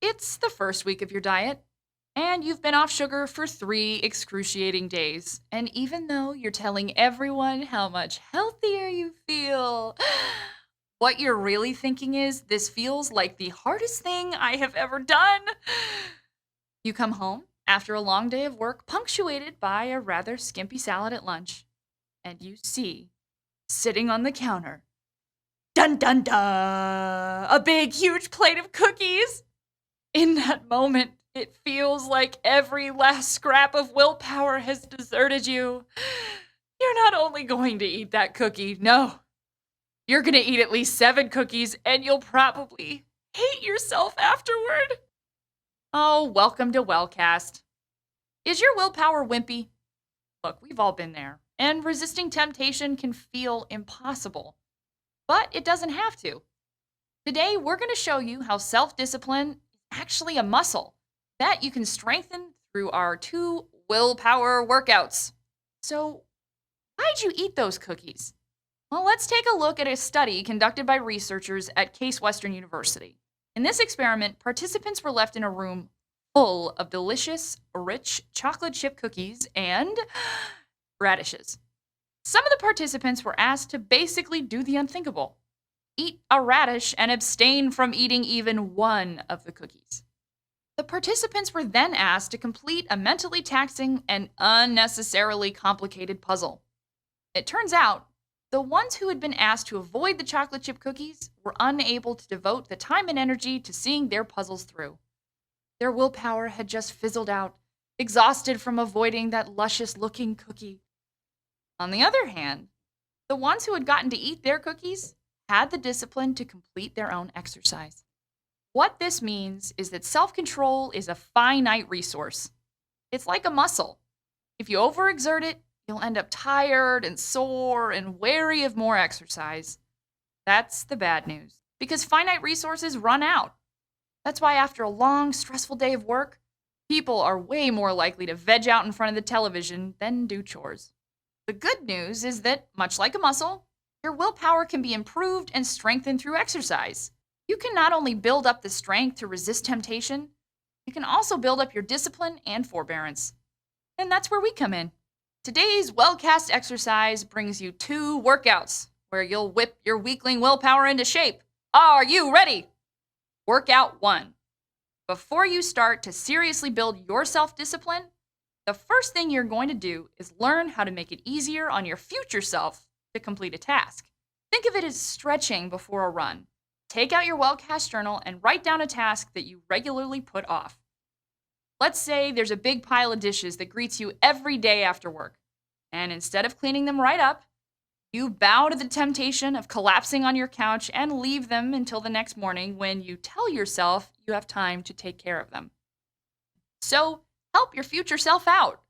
It's the first week of your diet, and you've been off sugar for 3 excruciating days. And even though you're telling everyone how much healthier you feel, what you're really thinking is, this feels like the hardest thing I have ever done. You come home after a long day of work, punctuated by a rather skimpy salad at lunch, and you see, sitting on the counter, dun dun dun, a big, huge plate of cookies. In that moment, it feels like every last scrap of willpower has deserted you. You're not only going to eat that cookie, no, you're going to eat at least 7 cookies and you'll probably hate yourself afterward. Oh, welcome to WellCast. Is your willpower wimpy? Look, we've all been there, and resisting temptation can feel impossible, but it doesn't have to. Today, we're going to show you how self discipline is actually a muscle that you can strengthen through our 2 willpower workouts. So, why'd you eat those cookies? Well, let's take a look at a study conducted by researchers at Case Western University. In this experiment, participants were left in a room full of delicious, rich chocolate chip cookies and radishes. Some of the participants were asked to basically do the unthinkable: eat a radish and abstain from eating even one of the cookies. The participants were then asked to complete a mentally taxing and unnecessarily complicated puzzle. It turns out the ones who had been asked to avoid the chocolate chip cookies were unable to devote the time and energy to seeing their puzzles through. Their willpower had just fizzled out, exhausted from avoiding that luscious looking cookie. On the other hand, the ones who had gotten to eat their cookies had the discipline to complete their own exercise. What this means is that self control is a finite resource. It's like a muscle. If you overexert it, you'll end up tired and sore and wary of more exercise. That's the bad news, because finite resources run out. That's why after a long, stressful day of work, people are way more likely to veg out in front of the television than do chores. The good news is that, much like a muscle, your willpower can be improved and strengthened through exercise. You can not only build up the strength to resist temptation, you can also build up your discipline and forbearance. And that's where we come in. Today's WellCast exercise brings you 2 workouts where you'll whip your weakling willpower into shape. Are you ready? Workout 1. Before you start to seriously build your self-discipline, the first thing you're going to do is learn how to make it easier on your future self to complete a task. Think of it as stretching before a run. Take out your WellCast journal and write down a task that you regularly put off. Let's say there's a big pile of dishes that greets you every day after work, and instead of cleaning them right up, you bow to the temptation of collapsing on your couch and leave them until the next morning when you tell yourself you have time to take care of them. So, help your future self out.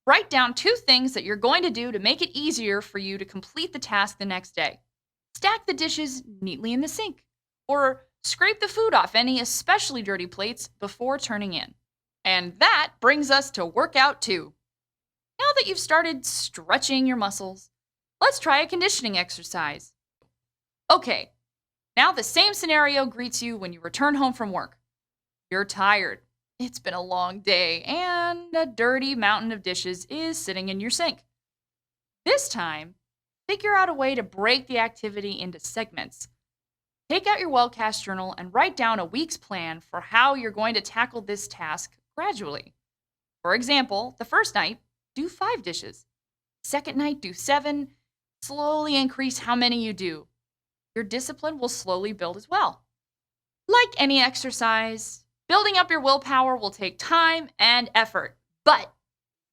Write down 2 things that you're going to do to make it easier for you to complete the task the next day. Stack the dishes neatly in the sink, or scrape the food off any especially dirty plates before turning in. And that brings us to workout 2. Now that you've started stretching your muscles, let's try a conditioning exercise. Okay, now the same scenario greets you when you return home from work. You're tired. It's been a long day, and a dirty mountain of dishes is sitting in your sink. This time, figure out a way to break the activity into segments. Take out your WellCast journal and write down a week's plan for how you're going to tackle this task gradually. For example, the first night, do 5 dishes. Second night, do 7. Slowly increase how many you do. Your discipline will slowly build as well. Like any exercise, building up your willpower will take time and effort, but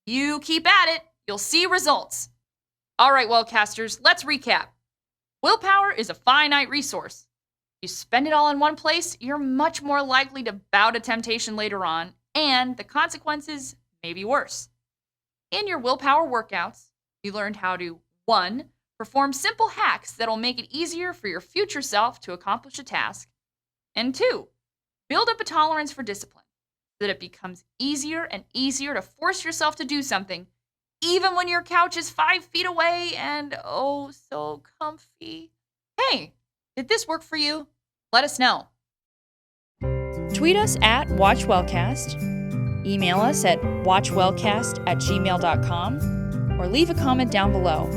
you keep at it, you'll see results. All right, WellCasters, let's recap. Willpower is a finite resource. If you spend it all in one place, you're much more likely to bow to temptation later on, and the consequences may be worse. In your willpower workouts, you learned how to 1. Perform simple hacks that'll make it easier for your future self to accomplish a task, and 2. Build up a tolerance for discipline so that it becomes easier and easier to force yourself to do something, even when your couch is 5 feet away and oh so comfy. Hey, did this work for you? Let us know. Tweet us at WatchWellCast, email us at watchwellcast@gmail.com, or leave a comment down below.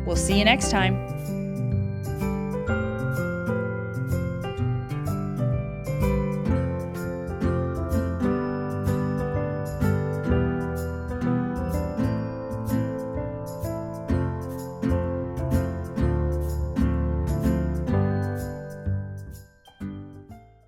We'll see you next time.